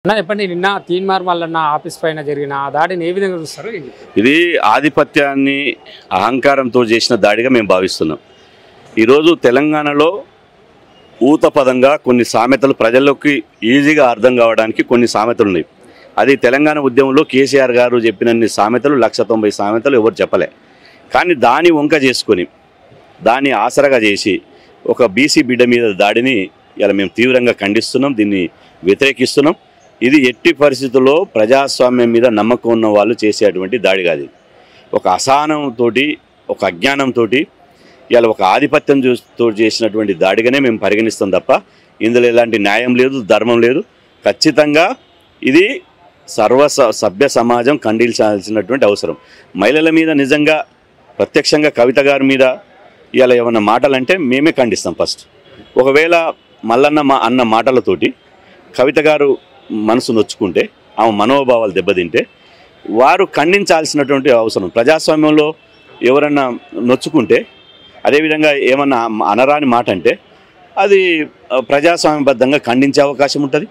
అన్న చెప్పండి, నిన్న తీన్మార్ మల్లన్న ఆఫీస్ పైన జరిగిన దాడిని ఏ విధంగా చూస్తారు? ఇది ఆధిపత్యాన్ని అహంకారంతో చేసిన దాడిగా మేము భావిస్తున్నాం. ఈరోజు తెలంగాణలో ఊతపదంగా కొన్ని సామెతలు ప్రజల్లోకి ఈజీగా అర్థం కావడానికి కొన్ని సామెతలు ఉన్నాయి. అది తెలంగాణ ఉద్యమంలో కేసీఆర్ గారు చెప్పినన్ని సామెతలు 190 సామెతలు ఎవరు చెప్పలే. కానీ దాని వంక చేసుకొని దాన్ని ఆసరగా చేసి ఒక బీసీ బిడ్డ మీద దాడిని ఇలా మేము తీవ్రంగా ఖండిస్తున్నాం, దీన్ని వ్యతిరేకిస్తున్నాం. ఇది ఎట్టి పరిస్థితుల్లో ప్రజాస్వామ్యం మీద నమ్మకం ఉన్న వాళ్ళు చేసేటువంటి దాడి కాదు. ఒక అసహనంతో, ఒక అజ్ఞానంతో, ఇలా ఒక ఆధిపత్యం చూస్తూ చేసినటువంటి దాడిగానే మేము పరిగణిస్తాం తప్ప ఇందులో ఎలాంటి న్యాయం లేదు, ధర్మం లేదు. ఖచ్చితంగా ఇది సభ్య సమాజం ఖండించాల్సినటువంటి అవసరం. మహిళల మీద నిజంగా ప్రత్యక్షంగా కవిత గారి మీద ఇలా ఏమన్నా మాటలంటే మేమే ఖండిస్తాం ఫస్ట్. ఒకవేళ మల్లన్న అన్న మాటలతోటి కవిత గారు మనసు నొచ్చుకుంటే, ఆమె మనోభావాలు దెబ్బతింటే వారు ఖండించాల్సినటువంటి అవసరం. ప్రజాస్వామ్యంలో ఎవరన్నా నొచ్చుకుంటే, అదేవిధంగా ఏమన్నా అనరాని మాట అంటే అది ప్రజాస్వామ్యబద్ధంగా ఖండించే అవకాశం ఉంటుంది.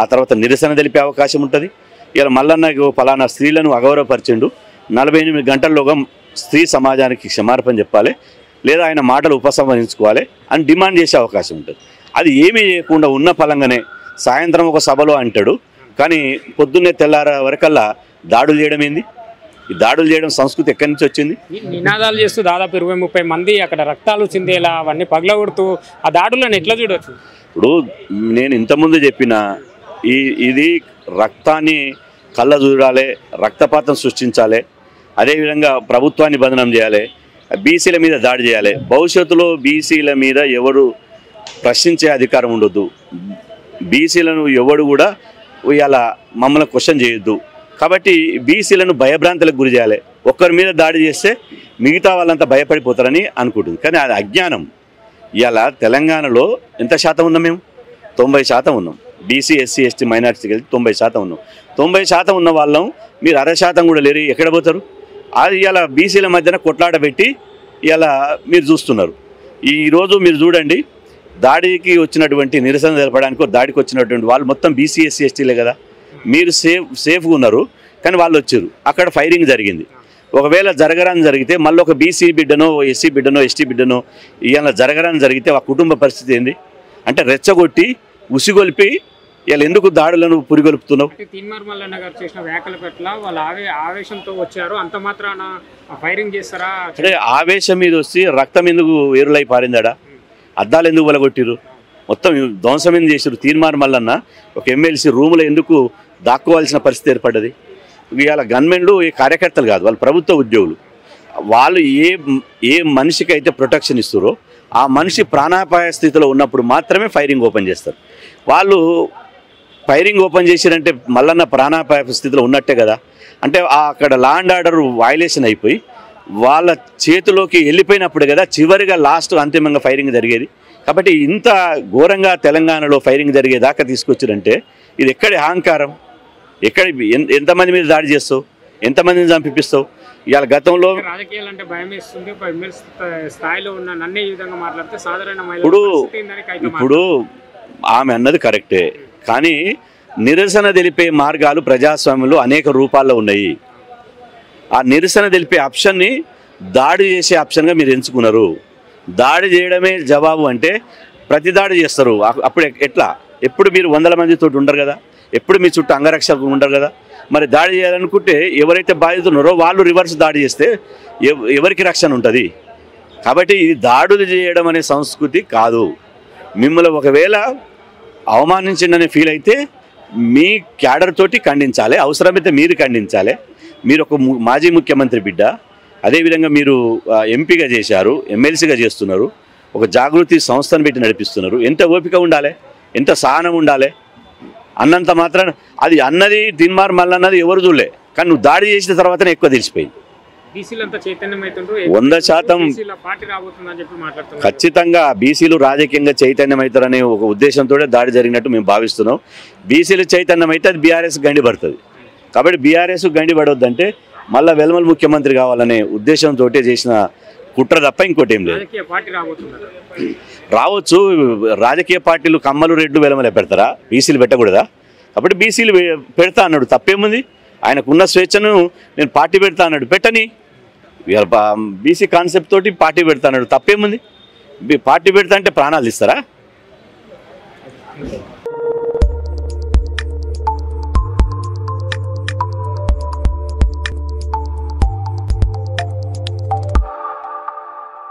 ఆ తర్వాత నిరసన తెలిపే అవకాశం ఉంటుంది. ఇలా మల్లన్నకు ఫలానా స్త్రీలను అగౌరవపరిచిండు, 48 గంటల్లోగా స్త్రీ సమాజానికి క్షమాపణ చెప్పాలి, లేదా ఆయన మాటలు ఉపసంహరించుకోవాలి అని డిమాండ్ చేసే అవకాశం ఉంటుంది. అది ఏమీ చేయకుండా ఉన్న ఫలంగానే సాయంత్రం ఒక సభలో అంటాడు, కానీ పొద్దున్నే తెల్లార వరకల్లా దాడులు చేయడం ఏంది? ఈ దాడులు చేయడం సంస్కృతి ఎక్కడి నుంచి వచ్చింది? నినాదాలు చేస్తూ దాదాపు 20-30 మంది అక్కడ రక్తాలు చిందేలా అవన్నీ పగలగొడుతూ ఆ దాడులను ఎట్లా చూడవచ్చు? ఇప్పుడు నేను ఇంతకుముందు చెప్పిన ఇది రక్తాన్ని కళ్ళ చూడాలి, రక్తపాతం సృష్టించాలి, అదేవిధంగా ప్రభుత్వాన్ని బదనం చేయాలి, బీసీల మీద దాడి చేయాలి. భవిష్యత్తులో బీసీల మీద ఎవరు ప్రశ్నించే అధికారం ఉండొద్దు. బీసీలను ఎవడు కూడా ఇలా మమ్మల్ని క్వశ్చన్ చేయొద్దు. కాబట్టి బీసీలను భయభ్రాంతులకు గురి చేయాలి. ఒక్కరి మీద దాడి చేస్తే మిగతా వాళ్ళంతా భయపడిపోతారని అనుకుంటుంది. కానీ అది అజ్ఞానం. ఇలా తెలంగాణలో ఎంత శాతం ఉన్నాం? మేము 90% ఉన్నాం. బీసీ, ఎస్సీ, ఎస్టీ, మైనారిటీ కలిసి 90% ఉన్నాం. 90% ఉన్న వాళ్ళం మీరు 0.5% కూడా లేరు. ఎక్కడ పోతారు? అది ఇలా బీసీల మధ్యన కొట్లాట పెట్టి ఇలా మీరు చూస్తున్నారు. ఈరోజు మీరు చూడండి, దాడికి వచ్చినటువంటి నిరసన తెలపడానికి దాడికి వచ్చినటువంటి వాళ్ళు మొత్తం బీసీ, ఎస్సీ, ఎస్టీలే కదా. మీరు సేఫ్గా ఉన్నారు, కానీ వాళ్ళు వచ్చారు, అక్కడ ఫైరింగ్ జరిగింది. ఒకవేళ జరగరాని జరిగితే మళ్ళీ ఒక బీసీ బిడ్డనో, ఎస్సీ బిడ్డనో, ఎస్టీ బిడ్డనో ఇలా జరగరాని జరిగితే ఆ కుటుంబ పరిస్థితి ఏంది? అంటే రెచ్చగొట్టి ఉసిగొలిపి ఇలా ఎందుకు దాడులను పురిగొలుపుతున్నావు? తీన్మార్ మల్లన్న గారు చేసిన వ్యాఖ్యల పట్ల వాళ్ళు ఆవేశంతో వచ్చారు, అంత మాత్రాన ఫైరింగ్ చేస్తారా? అంటే ఆవేశం మీద వచ్చి రక్తం ఎందుకు ఏరులై పారిందాడా? అద్దాలు ఎందుకు వలగొట్టిరు? మొత్తం ధ్వంసం ఎందుకు చేసారు? తీన్మార్ మల్లన్న ఒక ఎమ్మెల్సీ రూములో ఎందుకు దాక్కోవాల్సిన పరిస్థితి ఏర్పడ్డది? ఇవాళ గవర్నమెంట్లు ఏ కార్యకర్తలు కాదు, వాళ్ళు ప్రభుత్వ ఉద్యోగులు. వాళ్ళు ఏ మనిషికి అయితే ప్రొటెక్షన్ ఇస్తారో ఆ మనిషి ప్రాణాపాయ స్థితిలో ఉన్నప్పుడు మాత్రమే ఫైరింగ్ ఓపెన్ చేస్తారు. వాళ్ళు ఫైరింగ్ ఓపెన్ చేసిరంటే మల్లన్న ప్రాణాపాయ స్థితిలో ఉన్నట్టే కదా. అంటే అక్కడ లా అండ్ ఆర్డర్ వయలేషన్ అయిపోయి వాళ్ళ చేతిలోకి వెళ్ళిపోయినప్పుడు కదా చివరిగా లాస్ట్ అంతిమంగా ఫైరింగ్ జరిగేది. కాబట్టి ఇంత ఘోరంగా తెలంగాణలో ఫైరింగ్ జరిగేదాకా తీసుకొచ్చారంటే ఇది ఎక్కడి అహంకారం? ఎక్కడ ఎంతమంది మీద దాడి చేస్తావు? ఎంతమందిని చంపిస్తావు? ఇవాళ గతంలో రాజకీయాలంటే భయం వేస్తుంది. స్థాయిలో ఉన్న నన్నే ఈ విధంగా మాట్లాడితే సాధారణ ఇప్పుడు ఆమె అన్నది కరెక్టే, కానీ నిరసన తెలిపే మార్గాలు ప్రజాస్వామ్యంలో అనేక రూపాల్లో ఉన్నాయి. ఆ నిరసన తెలిపే ఆప్షన్ని దాడి చేసే ఆప్షన్గా మీరు ఎంచుకున్నారు. దాడి చేయడమే జవాబు అంటే ప్రతి దాడి చేస్తారు. అప్పుడు ఎట్లా? ఎప్పుడు మీరు 100 మందితో ఉండరు కదా, ఎప్పుడు మీ చుట్టూ అంగరక్షకులు ఉండరు కదా. మరి దాడి చేయాలనుకుంటే ఎవరైతే బాధితున్నారో వాళ్ళు రివర్స్ దాడి చేస్తే ఎవరికి రక్షణ ఉంటుంది? కాబట్టి ఇది దాడులు చేయడం అనే సంస్కృతి కాదు. మిమ్మల్ని ఒకవేళ అవమానించిందనే ఫీల్ అయితే మీ క్యాడర్ తోటి ఖండించాలి, అవసరమైతే మీరు ఖండించాలి. మీరు ఒక మాజీ ముఖ్యమంత్రి బిడ్డ, అదేవిధంగా మీరు ఎంపీగా చేశారు, ఎమ్మెల్సీగా చేస్తున్నారు, ఒక జాగృతి సంస్థను పెట్టి నడిపిస్తున్నారు. ఎంత ఓపిక ఉండాలి, ఎంత సహనం ఉండాలి? అన్నంత మాత్రాన అది అన్నది తీన్మార్ మల్లన్నది ఎవరు చూడలే, కానీ నువ్వు దాడి చేసిన తర్వాతనే ఎక్కువ తెలిసిపోయింది. 100% ఖచ్చితంగా బీసీలు రాజకీయంగా చైతన్యమవుతారనే ఒక ఉద్దేశంతో దాడి జరిగినట్టు మేము భావిస్తున్నాం. బీసీలు చైతన్యం అయితే అది బీఆర్ఎస్ గండి పడుతుంది. కాబట్టి బీఆర్ఎస్ గండి పడవద్దంటే మళ్ళీ వెల్మల్ ముఖ్యమంత్రి కావాలనే ఉద్దేశంతో చేసిన కుట్ర తప్ప ఇంకోటి ఏం లేదు. రావచ్చు. రాజకీయ పార్టీలు కమ్మలు రెడ్లు వెలమలే పెడతారా? బీసీలు పెట్టకూడదా? కాబట్టి బీసీలు పెడతా అన్నాడు, తప్పేముంది? ఆయనకున్న స్వేచ్ఛను నేను పార్టీ పెడతా అన్నాడు, పెట్టని. బీసీ కాన్సెప్ట్ తోటి పార్టీ పెడతా అన్నాడు, తప్పేముంది? పార్టీ పెడతా అంటే ప్రాణాలు ఇస్తారా?